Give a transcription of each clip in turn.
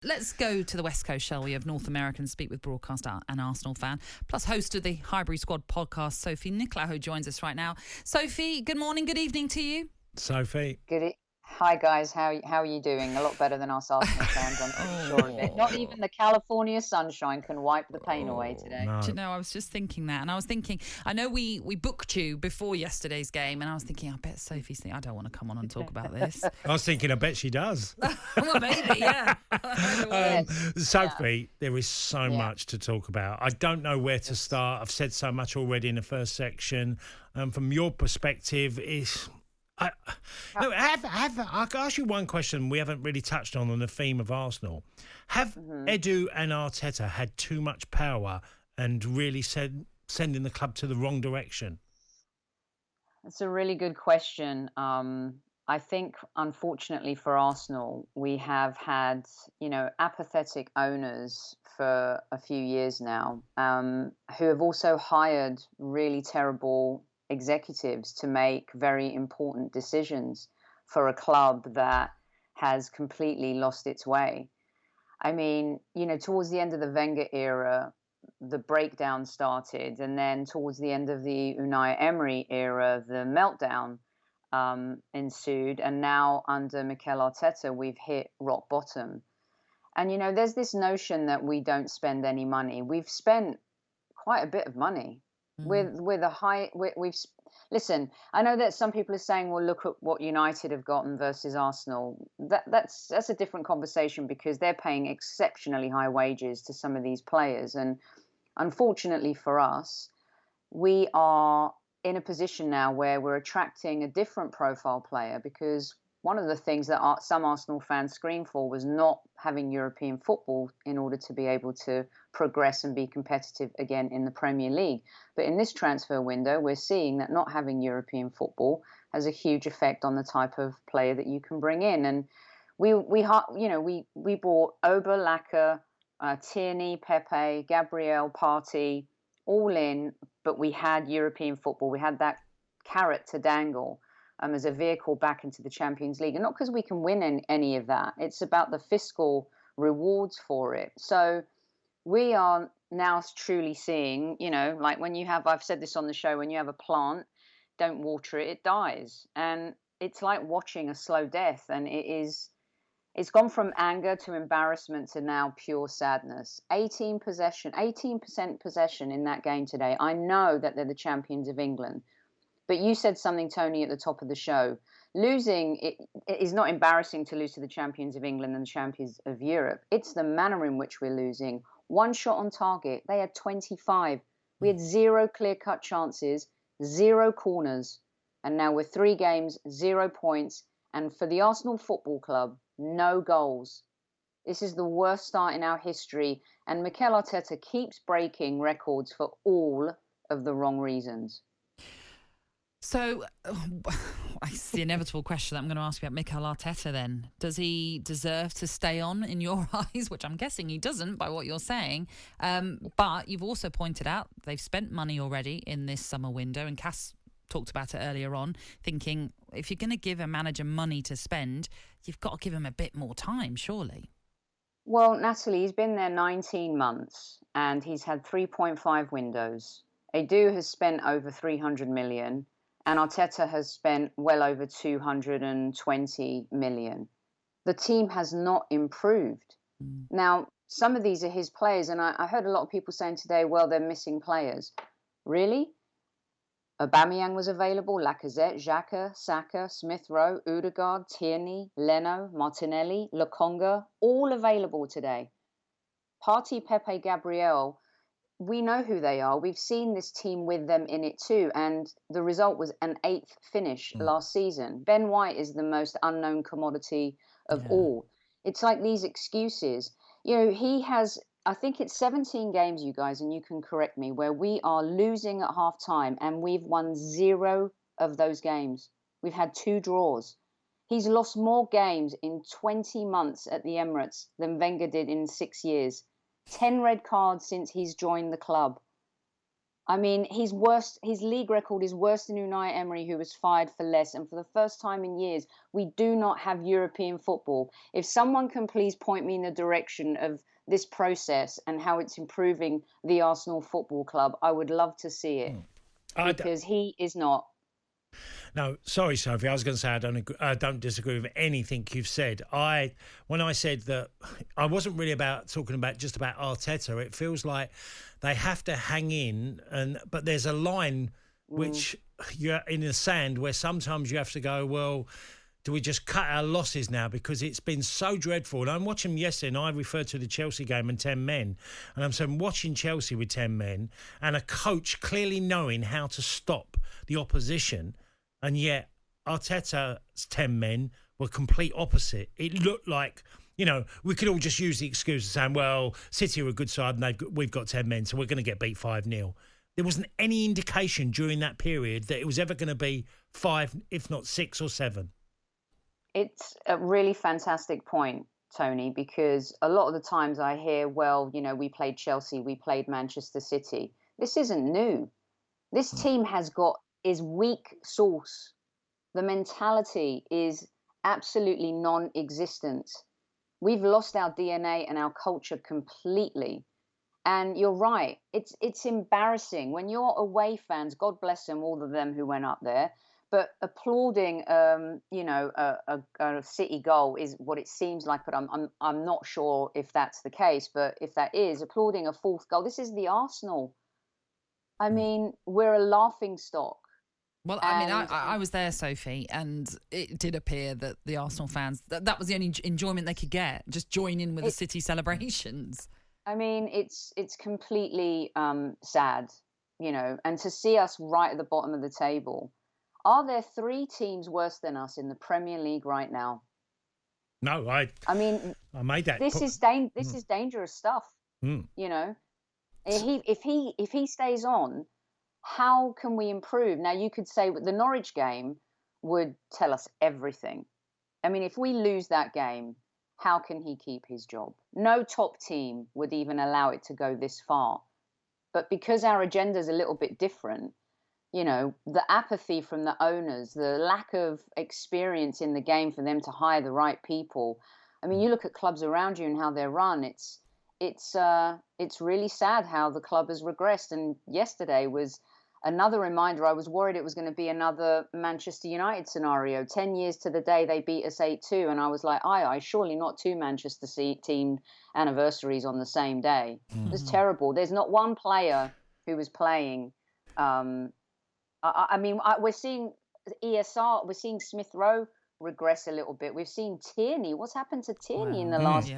Let's go to the West Coast, shall we, of North America and speak with broadcaster and Arsenal fan, plus host of the Highbury Squad podcast, Sophie Nicolaou, who joins us right now. Sophie, good morning, good evening to you. Sophie. Hi guys, how are you doing? A lot better than us Arsenal fans, I'm pretty sure of it. Not even the California sunshine can wipe the pain away today. No. Do you know, I was just thinking that, and I was thinking, I know we booked you before yesterday's game, and I was thinking, I bet Sophie's thinking, I don't want to come on and talk about this. I was thinking, I bet she does. Well, maybe, yeah. Sophie, there is so much to talk about. I don't know where to start. I've said so much already in the first section. From your perspective, I'll ask you one question we haven't really touched on the theme of Arsenal. Have Edu and Arteta had too much power and really sending the club to the wrong direction? That's a really good question. I think, unfortunately for Arsenal, we have had, apathetic owners for a few years now, who have also hired really terrible executives to make very important decisions for a club that has completely lost its way. I mean, towards the end of the Wenger era, the breakdown started, and then towards the end of the Unai Emery era, the meltdown ensued, and now under Mikel Arteta, we've hit rock bottom. And there's this notion that we don't spend any money. We've spent quite a bit of money. Listen, I know that some people are saying, well, look at what United have gotten versus Arsenal. That's a different conversation, because they're paying exceptionally high wages to some of these players. And unfortunately for us, we are in a position now where we're attracting a different profile player, because one of the things that some Arsenal fans screamed for was not having European football in order to be able to progress and be competitive again in the Premier League. But in this transfer window, we're seeing that not having European football has a huge effect on the type of player that you can bring in. And we bought Ober, Laka, Tierney, Pepe, Gabriel, Partey, all in, but we had European football. We had that carrot to dangle as a vehicle back into the Champions League. And not because we can win any of that. It's about the fiscal rewards for it. So we are now truly seeing, like when you have, I've said this on the show, when you have a plant, don't water it, it dies. And it's like watching a slow death. And it's gone from anger to embarrassment to now pure sadness. 18% possession in that game today. I know that they're the champions of England. But you said something, Tony, at the top of the show. Losing it is not embarrassing to lose to the champions of England and the champions of Europe. It's the manner in which we're losing. One shot on target. They had 25. We had 0 clear-cut chances, 0 corners. And now we're 3 games, 0 points. And for the Arsenal Football Club, no goals. This is the worst start in our history. And Mikel Arteta keeps breaking records for all of the wrong reasons. So, it's the inevitable question that I'm going to ask you about Mikel Arteta then. Does he deserve to stay on in your eyes? Which I'm guessing he doesn't by what you're saying. But you've also pointed out they've spent money already in this summer window, and Cass talked about it earlier on, thinking if you're going to give a manager money to spend, you've got to give him a bit more time, surely. Well, Natalie, he's been there 19 months and he's had 3.5 windows. Edu has spent over 300 million. And Arteta has spent well over 220 million. The team has not improved. Now, some of these are his players, and I heard a lot of people saying today, well, they're missing players. Really? Aubameyang was available, Lacazette, Xhaka, Saka, Smith Rowe, Odegaard, Tierney, Leno, Martinelli, Lokonga, all available today. Partey, Pepe, Gabriel, we know who they are. We've seen this team with them in it too. And the result was an 8th finish last season. Ben White is the most unknown commodity of all. It's like these excuses. He has, I think it's 17 games, you guys, and you can correct me, where we are losing at half time and we've won 0 of those games. We've had 2 draws. He's lost more games in 20 months at the Emirates than Wenger did in 6 years. 10 red cards since he's joined the club. I mean, he's worse. His league record is worse than Unai Emery, who was fired for less. And for the first time in years, we do not have European football. If someone can please point me in the direction of this process and how it's improving the Arsenal Football Club, I would love to see it, because he is not. No, sorry, Sophie. I was going to say I don't disagree with anything you've said. When I said that, I wasn't really talking about just about Arteta. It feels like they have to hang in, but there's a line which you're in the sand where sometimes you have to go, well, do we just cut our losses now? Because it's been so dreadful. And I'm watching yesterday, and I referred to the Chelsea game and 10 men. And I'm saying, watching Chelsea with 10 men and a coach clearly knowing how to stop the opposition. And yet Arteta's 10 men were complete opposite. It looked like, we could all just use the excuse of saying, well, City are a good side and we've got 10 men, so we're going to get beat 5-0. There wasn't any indication during that period that it was ever going to be 5, if not 6 or 7. It's a really fantastic point, Tony, because a lot of the times I hear, well, we played Chelsea, we played Manchester City. This isn't new. This team is weak sauce. The mentality is absolutely non-existent. We've lost our DNA and our culture completely. And you're right. It's embarrassing when your away fans, God bless them, all of them who went up there, but applauding, a City goal is what it seems like. But I'm not sure if that's the case. But if that is, applauding a fourth goal, this is the Arsenal. I mean, we're a laughing stock. Well, I mean, I was there, Sophie, and it did appear that the Arsenal fans, that was the only enjoyment they could get, just join in with the City celebrations. I mean, it's completely sad, and to see us right at the bottom of the table. Are there 3 teams worse than us in the Premier League right now? No, I made that. This is dangerous stuff. If he stays on, how can we improve? Now, you could say the Norwich game would tell us everything. I mean, if we lose that game, how can he keep his job? No top team would even allow it to go this far. But because our agenda is a little bit different, the apathy from the owners, the lack of experience in the game for them to hire the right people. I mean, you look at clubs around you and how they're run. It's really sad how the club has regressed. And yesterday was another reminder. I was worried it was going to be another Manchester United scenario. 10 years to the day they beat us 8-2. And I was like, surely not 2 Manchester team anniversaries on the same day. It was terrible. There's not one player who was playing. We're seeing ESR, we're seeing Smith Rowe regress a little bit. We've seen Tierney. What's happened to Tierney in the last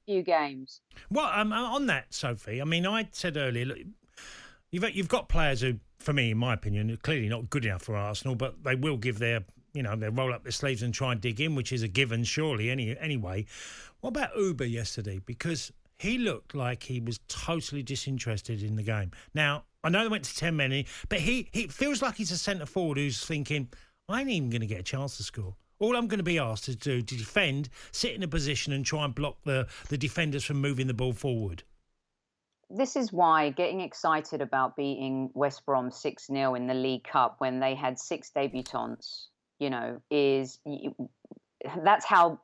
few games? Well, on that, Sophie, I mean, I said earlier, look, you've got players who, for me, in my opinion, are clearly not good enough for Arsenal, but they will give they roll up their sleeves and try and dig in, which is a given, surely, anyway. What about Uber yesterday? Because he looked like he was totally disinterested in the game. Now, I know they went to 10 men, but he feels like he's a centre-forward who's thinking, I ain't even going to get a chance to score. All I'm going to be asked to do to defend, sit in a position and try and block the defenders from moving the ball forward. This is why getting excited about beating West Brom 6-0 in the League Cup when they had 6 debutants, that's how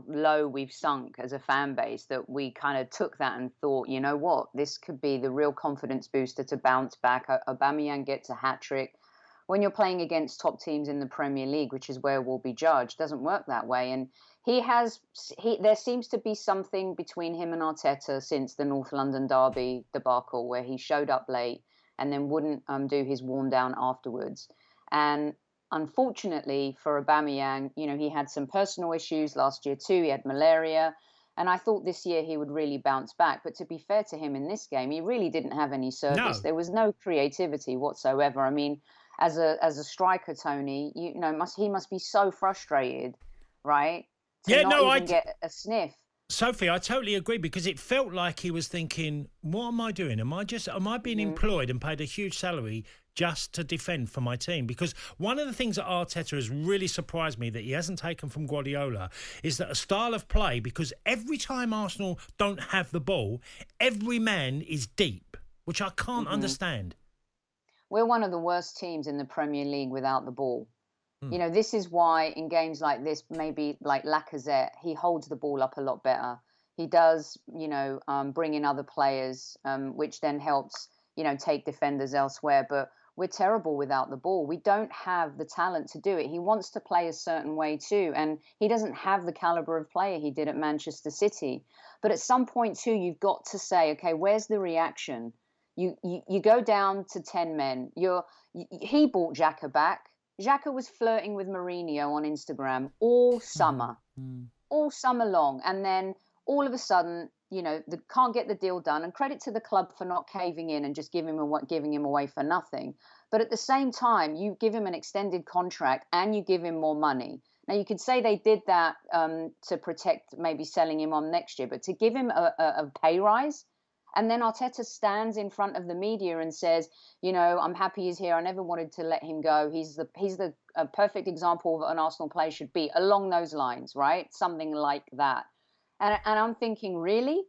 low we've sunk as a fan base, that we kind of took that and thought, you know what, this could be the real confidence booster to bounce back. Aubameyang gets a hat-trick. When you're playing against top teams in the Premier League, which is where we'll be judged, doesn't work that way. And there seems to be something between him and Arteta since the North London derby debacle, where he showed up late and then wouldn't do his warm down afterwards. And unfortunately for Aubameyang, he had some personal issues last year too. He had malaria. And I thought this year he would really bounce back. But to be fair to him in this game, he really didn't have any service. No. There was no creativity whatsoever. I mean, as a striker, Tony, he must be so frustrated, right? To get a sniff. Sophie, I totally agree, because it felt like he was thinking, what am I doing? Am I being employed and paid a huge salary just to defend for my team? Because one of the things that Arteta has really surprised me that he hasn't taken from Guardiola is that a style of play, because every time Arsenal don't have the ball, every man is deep, which I can't understand. we're one of the worst teams in the Premier League without the ball. You know, this is why in games like this, maybe like Lacazette, he holds the ball up a lot better. He does, you know, bring in other players, which then helps, you know, take defenders elsewhere. But we're terrible without the ball. We don't have the talent to do it. He wants to play a certain way too, and he doesn't have the caliber of player he did at Manchester City. But at some point too, you've got to say, okay, where's the reaction? You go down to 10 men. He brought Xhaka back. Xhaka was flirting with Mourinho on Instagram all summer, all summer long. And then all of a sudden, you know, they can't get the deal done. And credit to the club for not caving in and just giving him away for nothing. But at the same time, you give him an extended contract and you give him more money. Now, you could say they did that to protect maybe selling him on next year, but to give him a pay rise. And then Arteta stands in front of the media and says, you know, I'm happy he's here. I never wanted to let him go. He's the perfect example of what an Arsenal player should be, along those lines, right? Something like that. And I'm thinking, really?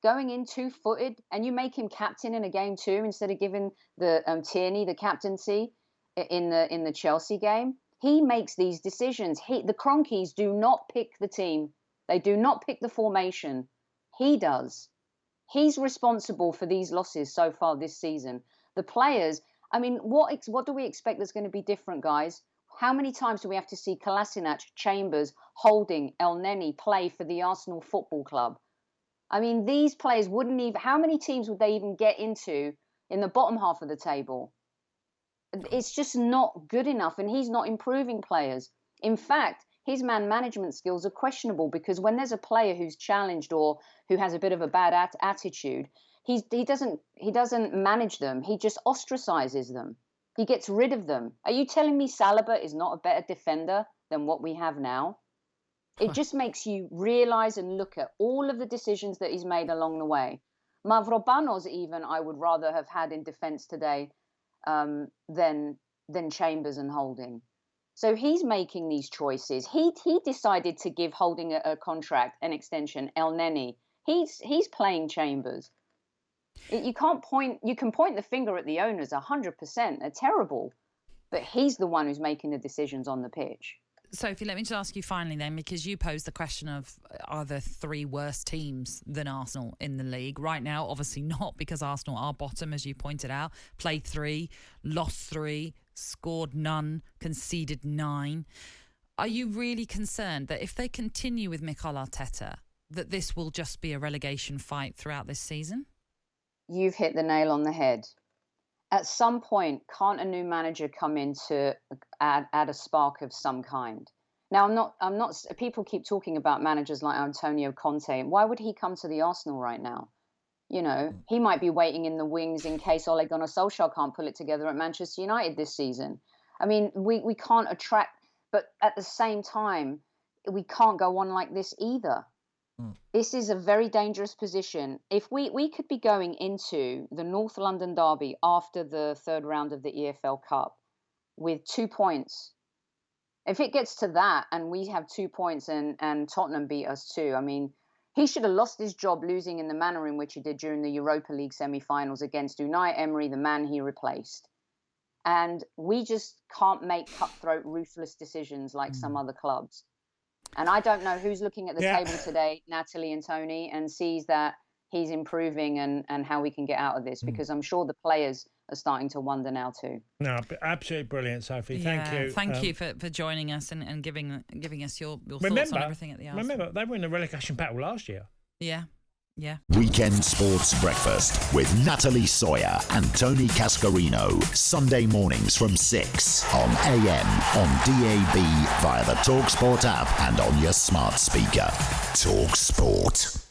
Going in 2-footed, and you make him captain in a game too, instead of giving the Tierney the captaincy in the Chelsea game? He makes these decisions. The Cronkies do not pick the team. They do not pick the formation. He does. He's responsible for these losses so far this season. The players, I mean, what do we expect that's going to be different, guys? How many times do we have to see Kolasinac, Chambers, Holding, El Neni play for the Arsenal Football Club? I mean, these players wouldn't even, how many teams would they even get into in the bottom half of the table? It's just not good enough, and he's not improving players. In fact, his man management skills are questionable, because when there's a player who's challenged or who has a bit of a bad attitude, he doesn't manage them. He just ostracizes them. He gets rid of them. Are you telling me Saliba is not a better defender than what we have now? It just makes you realize and look at all of the decisions that he's made along the way. Mavropanos even I would rather have had in defense today than Chambers and Holding. So he's making these choices. He decided to give Holding a contract, an extension, El Neni. He's playing Chambers. You can point the finger at the owners 100%. They're terrible. But he's the one who's making the decisions on the pitch. Sophie, let me just ask you finally then, because you posed the question of, are there three worse teams than Arsenal in the league? Right now, obviously not, because Arsenal are bottom, as you pointed out. Played 3, lost 3, scored none, conceded 9. Are you really concerned that if they continue with Mikel Arteta, that this will just be a relegation fight throughout this season? You've hit the nail on the head. At some point, can't a new manager come in to add a spark of some kind? Now, I'm not. People keep talking about managers like Antonio Conte. Why would he come to the Arsenal right now? You know, he might be waiting in the wings in case Ole Gunnar Solskjaer can't pull it together at Manchester United this season. I mean, we can't attract, but at the same time, we can't go on like this either. This is a very dangerous position. If we could be going into the North London derby after the third round of the EFL Cup with 2 points. If it gets to that and we have 2 points and Tottenham beat us too, I mean, he should have lost his job losing in the manner in which he did during the Europa League semi-finals against Unai Emery, the man he replaced. And we just can't make cutthroat, ruthless decisions like some other clubs. And I don't know who's looking at the table today, Natalie and Tony, and sees that he's improving and how we can get out of this, because I'm sure the players are starting to wonder now too. No, absolutely brilliant, Sophie. Thank you. Thank you for joining us and giving us your thoughts on everything at the Arsenal. Remember, they were in the relegation battle last year. Yeah. Weekend Sports Breakfast with Natalie Sawyer and Tony Cascarino. Sunday mornings from 6 on AM, on DAB, via the talkSPORT app and on your smart speaker. talkSPORT.